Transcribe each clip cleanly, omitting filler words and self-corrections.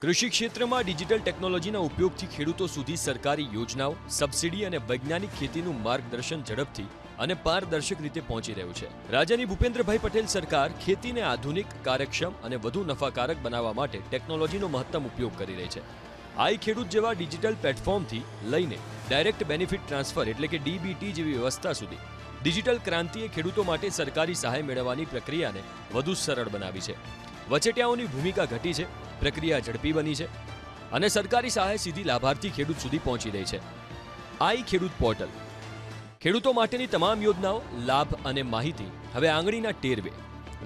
કૃષિ ક્ષેત્રમાં ડિજિટલ ટેકનોલોજીના ઉપયોગથી ખેડૂતો સુધી સરકારી યોજનાઓ, સબસિડી અને વૈજ્ઞાનિક ખેતીનું માર્ગદર્શન ઝડપથી અને પારદર્શક રીતે પહોંચી રહ્યું છે. રાજ્યની ભૂપેન્દ્રભાઈ પટેલ સરકાર ખેતીને આધુનિક, કાર્યક્ષમ અને વધુ નફાકારક બનાવવા માટે ટેકનોલોજીનો મહત્તમ ઉપયોગ કરી રહી છે. આઈ ખેડૂત જેવા ડિજિટલ પ્લેટફોર્મથી લઈને ડાયરેક્ટ બેનિફિટ ટ્રાન્સફર એટલે કે ડીબીટી જેવી વ્યવસ્થા સુધી ડિજિટલ ક્રાંતિએ ખેડૂતો માટે સરકારી સહાય મેળવવાની પ્રક્રિયાને વધુ સરળ બનાવી છે. વચેટિયાઓની ભૂમિકા ઘટી છે, પ્રક્રિયા ઝડપી બની છે અને સરકારી સહાય સીધી લાભાર્થી ખેડૂત સુધી પહોંચી રહી છે. આઈ ખેડૂત પોર્ટલ ખેડૂતો માટેની તમામ યોજનાઓ, લાભ અને માહિતી હવે આંગળીના ટેરવે.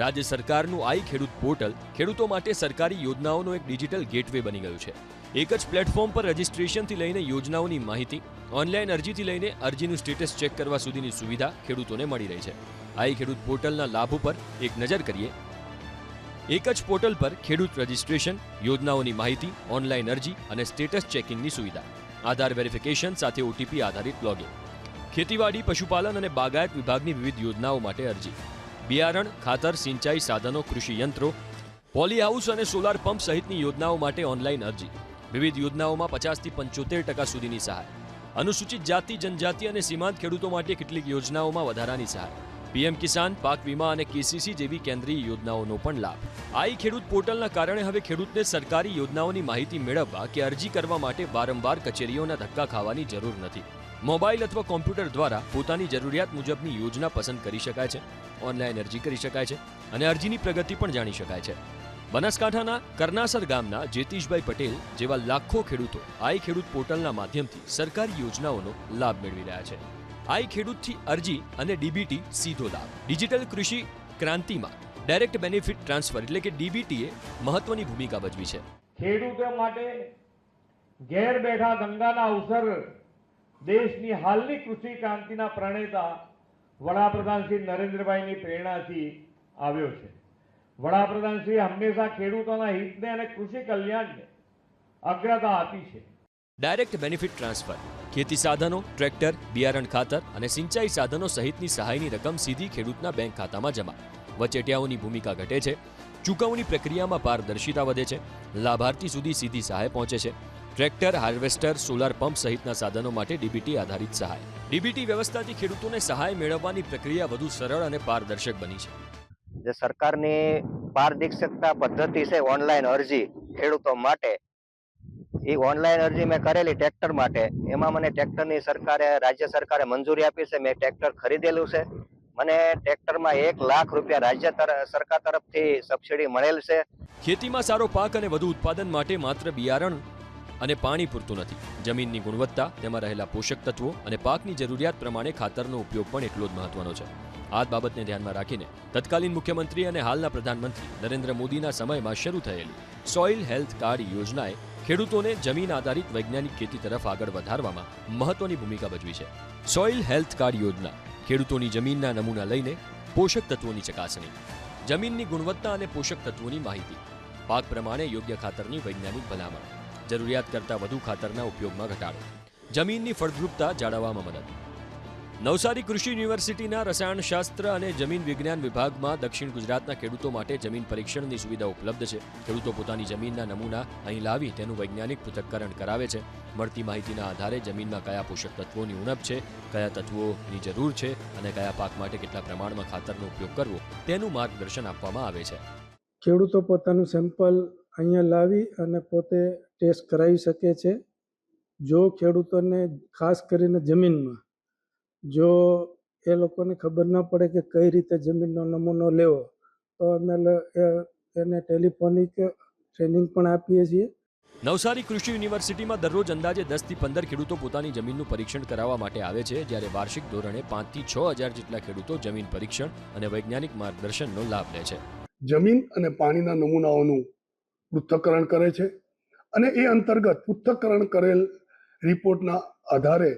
રાજ્ય સરકારનું આઈ ખેડૂત પોર્ટલ ખેડૂતો માટે સરકારી યોજનાઓનો એક ડિજિટલ ગેટવે બની ગયું છે. એક જ પ્લેટફોર્મ પર રજિસ્ટ્રેશનથી લઈને યોજનાઓની માહિતી, ઓનલાઈન અરજીથી લઈને અરજીનું સ્ટેટસ ચેક કરવા સુધીની સુવિધા ખેડૂતોને મળી રહી છે. આઈ ખેડૂત પોર્ટલના લાભો પર એક નજર કરીએ. એક જ પોર્ટલ પર ખેડૂત રજિસ્ટ્રેશન, યોજનાઓની માહિતી, ઓનલાઈન અરજી અને સ્ટેટસ ચેકિંગની સુવિધા, આધાર વેરિફિકેશન સાથે ઓટીપી આધારિત લોગિન, ખેતીવાડી, પશુપાલન અને બાગાયત વિભાગની વિવિધ યોજનાઓ માટે અરજી, બિયારણ, ખાતર, સિંચાઈ સાધનો, કૃષિ યંત્રો, પોલી હાઉસ અને સોલાર પંપ સહિતની યોજનાઓ માટે ઓનલાઈન અરજી, વિવિધ યોજનાઓમાં 50 થી 75% સુધીની સહાય, અનુસૂચિત જાતિ, જનજાતિ અને સીમાંત ખેડૂતો માટે કેટલીક યોજનાઓમાં વધારાની સહાય, પીએમ કિસાન, પાક વીમા અને કેસીસી જેવી કેન્દ્રીય યોજનાઓનો પણ લાભ. આઈ ખેડૂત પોર્ટલના કારણે હવે ખેડૂતને સરકારી યોજનાઓની માહિતી મેળવવા કે અરજી કરવા માટે વારંવાર કચેરીઓના ધક્કા ખાવાની જરૂર નથી. મોબાઈલ અથવા કોમ્પ્યુટર દ્વારા પોતાની જરૂરિયાત મુજબની યોજના પસંદ કરી શકાય છે, ઓનલાઈન અરજી કરી શકાય છે અને અરજીની પ્રગતિ પણ જાણી શકાય છે. બનાસકાંઠાના કરનાસર ગામના જેતીશભાઈ પટેલ જેવા લાખો ખેડૂતો આઈ ખેડૂત પોર્ટલના માધ્યમથી સરકારી યોજનાઓનો લાભ મેળવી રહ્યા છે. આઈ ખેડૂતથી અરજી અને ડીબીટી સીધો લાભ. ડિજિટલ કૃષિ ક્રાંતિમાં ડાયરેક્ટ બેનિફિટ ટ્રાન્સફર એટલે કે ડીબીટીએ મહત્વની ભૂમિકા ભજવી છે. ખેડૂતો માટે ઘેર બેઠા ધંધાના અવસર દેશની હાલની કૃષિ ક્રાંતિના પ્રણેતા વડાપ્રધાન શ્રી નરેન્દ્રભાઈની પ્રેરણાથી આવ્યો છે. વડાપ્રધાન શ્રી હંમેશા ખેડૂતોના હિતને અને કૃષિ કલ્યાણને અગ્રતા આપી છે. ડાયરેક્ટ બેનિફિટ ટ્રાન્સફર ખેતી સાધનો, ટ્રેક્ટર, બિયારણ, ખાતર અને સિંચાઈ સાધનો સહિતની સહાયની રકમ સીધી ખેડૂતના બેંક ખાતામાં જમા. વચેટિયાઓની ભૂમિકા ઘટે છે, ચૂકવણી પ્રક્રિયામાં પારદર્શિતા વધે છે, લાભાર્થી સુધી સીધી સહાય પહોંચે છે. ટ્રેક્ટર, હાર્વેસ્ટર, સોલાર પંપ સહિતના સાધનો માટે ડીબીટી આધારિત સહાય. ડીબીટી વ્યવસ્થાથી ખેડૂતોને સહાય મેળવવાની પ્રક્રિયા વધુ સરળ અને પારદર્શક બની છે. જે સરકારની પારદર્શકતા પદ્ધતિ છે ઓનલાઈન અરજી ખેડૂતો માટે, એ ઓનલાઈન અરજી મેં કરેલી ટ્રેક્ટર માટે. એમાં મને ટ્રેક્ટરની રાજ્ય સરકારે મંજૂરી આપી છે. મેં ટ્રેક્ટર ખરીદેલું છે. મને ટ્રેક્ટરમાં 1 લાખ રૂપિયા રાજ્ય સરકાર તરફથી સબસિડી મળેલ છે. ખેતીમાં સારો પાક અને વધુ ઉત્પાદન માટે માત્ર બિયારણ અને પાણી પૂરતું નથી. જમીનની ગુણવત્તા, તેમાં રહેલા પોષક તત્વો અને પાકની જરૂરિયાત પ્રમાણે ખાતરનો ઉપયોગ પણ એટલો જ મહત્વનો છે. આ બાબતને ધ્યાનમાં રાખીને તત્કાલીન મુખ્યમંત્રી અને હાલના પ્રધાનમંત્રી નરેન્દ્ર મોદીના સમયમાં શરૂ થયેલી સોઇલ હેલ્થ કાર્ડ યોજનાએ ખેડૂતોને જમીન આધારિત વૈજ્ઞાનિક ખેતી તરફ આગળ વધારવામાં મહત્વની ભૂમિકા ભજવી છે. સોઇલ હેલ્થ કાર્ડ યોજના ખેડૂતોની જમીનના નમૂના લઈને પોષક તત્વોની ચકાસણી, જમીનની ગુણવત્તા અને પોષક તત્વોની માહિતી, પાક પ્રમાણે યોગ્ય ખાતરની વૈજ્ઞાનિક ભલામણ, જરૂરિયાત કરતાં વધુ ખાતરના ઉપયોગમાં ઘટાડો, જમીનની ફળદ્રુપતા જાળવવામાં મદદ. નવસારી કૃષિ યુનિવર્સિટીના રસાયણશાસ્ત્ર અને જમીન વિજ્ઞાન વિભાગમાં દક્ષિણ ગુજરાતના ખેડૂતો માટે જમીન પરીક્ષણની સુવિધા ઉપલબ્ધ છે. ખેડૂતો પોતાની જમીનના નમૂના અહીં લાવી તેનું વૈજ્ઞાનિક પૃથ્થકરણ કરાવે છે. મળતી માહિતીના આધારે જમીનમાં કયા પોષક તત્વોની ઉણપ છે, કયા તત્વોની જરૂર છે અને કયા પાક માટે કેટલા પ્રમાણમાં ખાતરનો ઉપયોગ કરવો તેનું માર્ગદર્શન આપવામાં આવે છે. ખેડૂતો પોતાનું સેમ્પલ અહીંયા લાવી અને પોતે ટેસ્ટ કરાવી શકે છે. જો ખેડૂતોને ખાસ કરીને જમીનમાં જો એ લોકોને ખબર ન પડે કે કઈ રીતે જમીનનો નમૂનો લેવો, તો અમે એને ટેલિફોનિક ટ્રેનિંગ પણ આપીએ છીએ. નવસારી કૃષિ યુનિવર્સિટીમાં દરરોજ અંદાજે 10 થી 15 ખેડૂતો પોતાની જમીનનું પરીક્ષણ કરાવવા માટે આવે છે, જ્યારે વાર્ષિક ધોરણે 5 થી 6 હજાર જેટલા ખેડૂતો જમીન પરીક્ષણ અને વૈજ્ઞાનિક માર્ગદર્શનનો લાભ લે છે. જમીન અને પાણીના નમૂનાઓનું પૃથ્થકરણ કરે છે અને એ અંતર્ગત પૃથ્થકરણ કરેલ રિપોર્ટના આધારે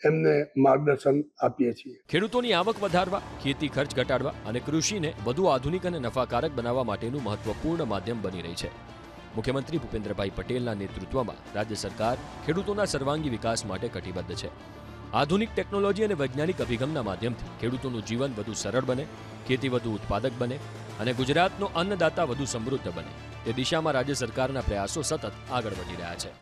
એમને માર્ગદર્શન આપીએ છીએ. ખેડૂતોની આવક વધારવા, ખેતી ખર્ચ ઘટાડવા અને કૃષિને વધુ આધુનિક અને નફાકારક બનાવવા માટેનું મહત્વપૂર્ણ માધ્યમ બની રહી છે. મુખ્યમંત્રી ભૂપેન્દ્રભાઈ પટેલના નેતૃત્વમાં રાજ્ય સરકાર ખેડૂતોના સર્વાંગી વિકાસ માટે કટિબદ્ધ છે. આધુનિક ટેકનોલોજી અને વૈજ્ઞાનિક અભિગમના માધ્યમથી ખેડૂતોનું જીવન વધુ સરળ બને, ખેતી વધુ ઉત્પાદક બને અને ગુજરાતનો અન્નદાતા વધુ સમૃદ્ધ બને તે દિશામાં રાજ્ય સરકારના પ્રયાસો સતત આગળ વધી રહ્યા છે.